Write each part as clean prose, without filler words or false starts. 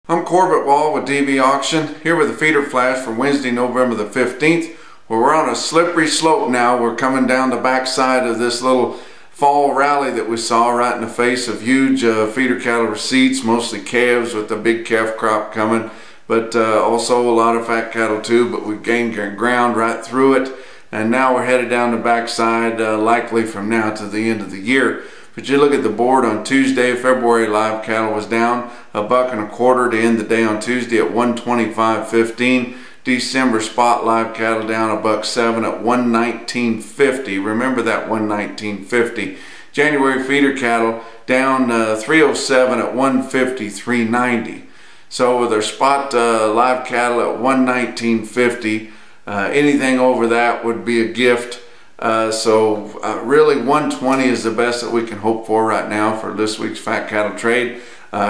I'm Corbett Wall with DV Auction, here with a feeder flash for Wednesday, November the 15th, where we're on a slippery slope now. We're coming down the backside of this little fall rally that we saw right in the face of huge feeder cattle receipts, mostly calves with the big calf crop coming, but also a lot of fat cattle too, but we gained ground right through it, and now we're headed down the backside, likely from now to the end of the year. But you look at the board on Tuesday, February live cattle was down $1.25 to end the day on Tuesday at 125.15. December spot live cattle down $1.07 at 119.50. Remember that 119.50. January feeder cattle down 307 at 153.90. So with our spot live cattle at 119.50, anything over that would be a gift. Really 120 is the best that we can hope for right now for this week's fat cattle trade.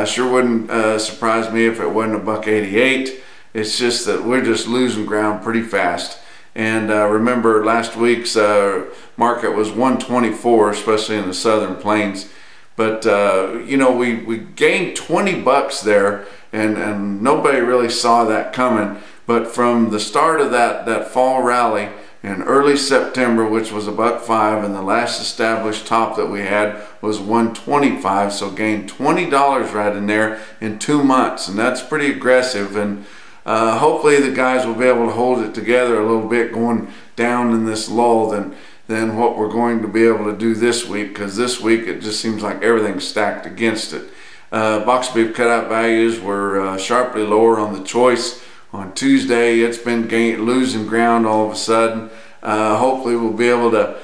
Sure wouldn't surprise me if it wasn't $1.88. It's just that we're just losing ground pretty fast. And remember last week's market was 124, especially in the southern plains. But you know, we gained 20 bucks there, and nobody really saw that coming. But from the start of that fall rally in early September, which was $1.05, and the last established top that we had was 125, so gained $20 right in there in 2 months, and that's pretty aggressive. And hopefully the guys will be able to hold it together a little bit going down in this lull than what we're going to be able to do this week, because this week it just seems like everything's stacked against it. Box beef cutout values were sharply lower on the choice. On Tuesday, it's been losing ground all of a sudden. Hopefully we'll be able to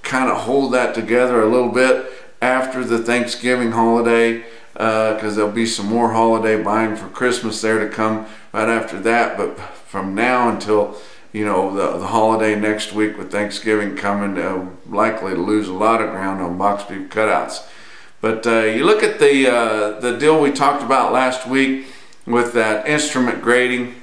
kind of hold that together a little bit after the Thanksgiving holiday, because there'll be some more holiday buying for Christmas there to come right after that. But from now until, you know, the holiday next week with Thanksgiving coming, likely to lose a lot of ground on box beef cutouts. But you look at the deal we talked about last week with that instrument grading,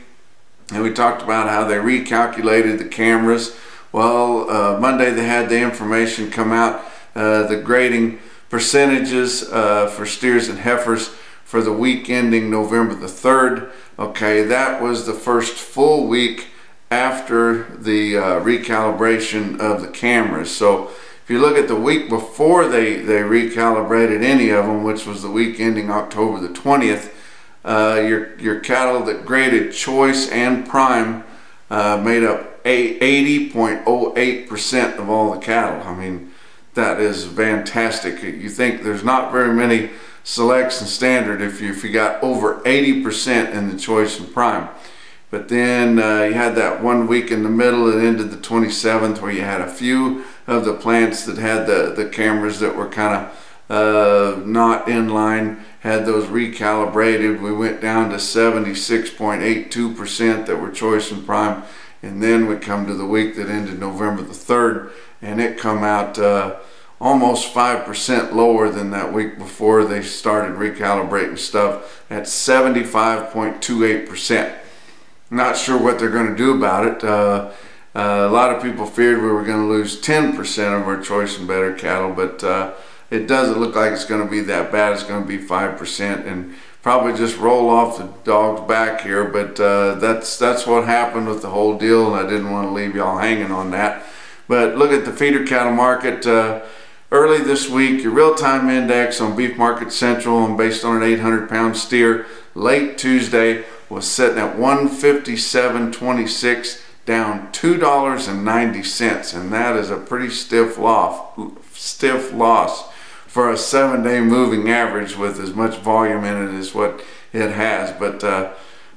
and we talked about how they recalculated the cameras. Well, Monday they had the information come out, the grading percentages for steers and heifers for the week ending November the 3rd. Okay, that was the first full week after the recalibration of the cameras. So if you look at the week before they recalibrated any of them, which was the week ending October the 20th, your cattle that graded choice and prime made up 80.08% of all the cattle. I mean, that is fantastic. You think there's not very many selects and standard if you got over 80% in the choice and prime. But then you had that 1 week in the middle that ended the 27th, where you had a few of the plants that had the cameras that were kind of not in line, had those recalibrated. We went down to 76.82% that were choice and prime, and then we come to the week that ended November the 3rd, and it come out almost 5% lower than that week before they started recalibrating stuff at 75.28%. Not sure what they're going to do about it. A lot of people feared we were going to lose 10% of our choice and better cattle, but it doesn't look like it's going to be that bad. It's going to be 5%, and probably just roll off the dog's back here. But that's what happened with the whole deal, and I didn't want to leave y'all hanging on that. But look at the feeder cattle market early this week. Your real-time index on Beef Market Central, and based on an 800-pound steer, late Tuesday was sitting at 157.26, down $2.90, and that is a pretty stiff loss for a 7-day moving average with as much volume in it as what it has. But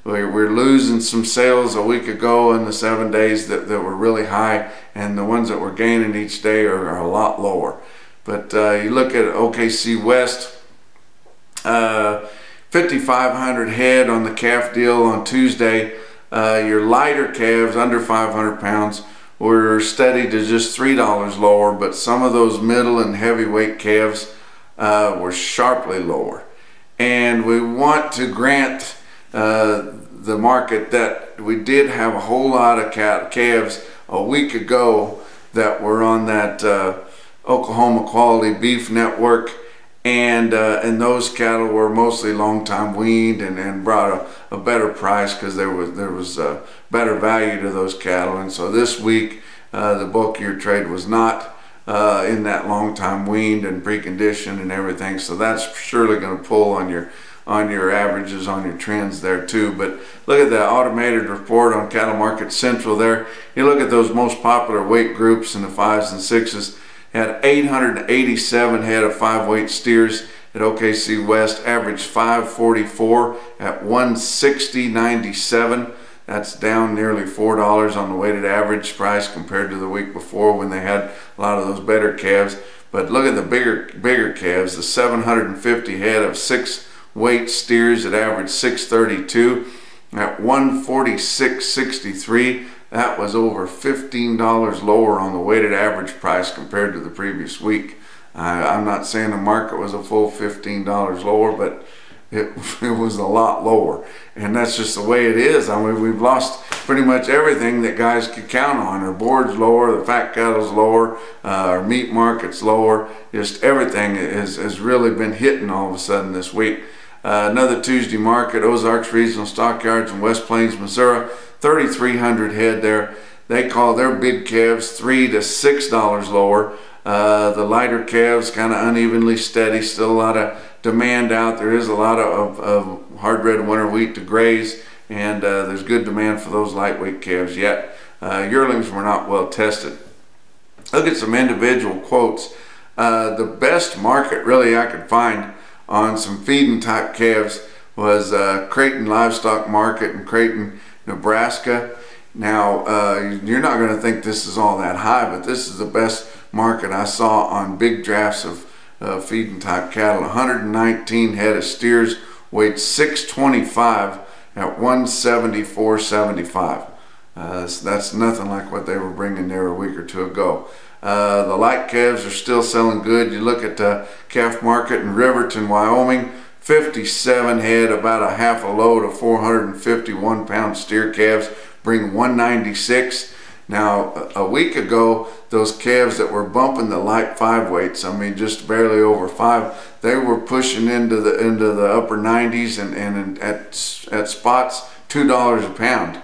we're losing some sales a week ago in the 7 days that were really high, and the ones that we're gaining each day are a lot lower. But you look at OKC West, 5,500 head on the calf deal on Tuesday. Your lighter calves under 500 pounds were steady to just $3 lower, but some of those middle and heavyweight calves were sharply lower. And we want to grant the market that we did have a whole lot of calves a week ago that were on that Oklahoma Quality Beef Network, and those cattle were mostly long time weaned and brought a better price because there was better value to those cattle. And so this week the bulkier trade was not in that long time weaned and preconditioned and everything, so that's surely going to pull on your averages, on your trends there too. But look at the automated report on Cattle Market Central there. You look at those most popular weight groups in the 5s and 6s. Had 887 head of 5-weight steers at OKC West, averaged 544 at 160.97. That's down nearly $4 on the weighted average price compared to the week before when they had a lot of those better calves. But look at the bigger calves, the 750 head of 6-weight steers that averaged 632 at 146.63. That was over $15 lower on the weighted average price compared to the previous week. I'm not saying the market was a full $15 lower, but it was a lot lower. And that's just the way it is. I mean, we've lost pretty much everything that guys could count on. Our board's lower, the fat cattle's lower, our meat market's lower. Just everything has really been hitting all of a sudden this week. Another Tuesday market, Ozarks Regional Stockyards in West Plains, Missouri. 3,300 head there. They call their big calves $3 to $6 lower. The lighter calves kind of unevenly steady. Still a lot of demand out. There is a lot of hard red winter wheat to graze, and there's good demand for those lightweight calves yet. Yearlings were not well tested. Look at some individual quotes. The best market really I could find on some feeding type calves was Creighton Livestock Market in Creighton, Nebraska. Now you're not going to think this is all that high, but this is the best market I saw on big drafts of feeding type cattle. 119 head of steers weighed 625 at 174.75. That's nothing like what they were bringing there a week or two ago. The light calves are still selling good. You look at the calf market in Riverton, Wyoming. 57 head, about a half a load of 451 pound steer calves, bring 196. Now a week ago, those calves that were bumping the light 5-weights, I mean just barely over 5, they were pushing into the upper 90s and at spots $2 a pound,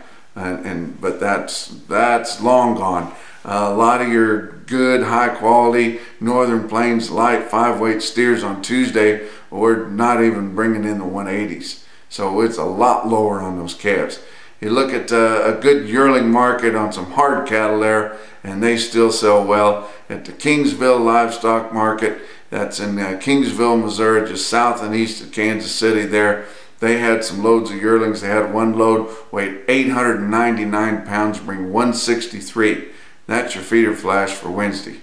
but that's long gone. A lot of your good high quality Northern Plains light 5-weight steers on Tuesday were not even bringing in the 180s, so it's a lot lower on those calves. You look at a good yearling market on some hard cattle there, and they still sell well. At the Kingsville Livestock Market, that's in Kingsville, Missouri, just south and east of Kansas City there, they had some loads of yearlings. They had one load, weighed 899 pounds, bring 163. That's your feeder flash for Wednesday.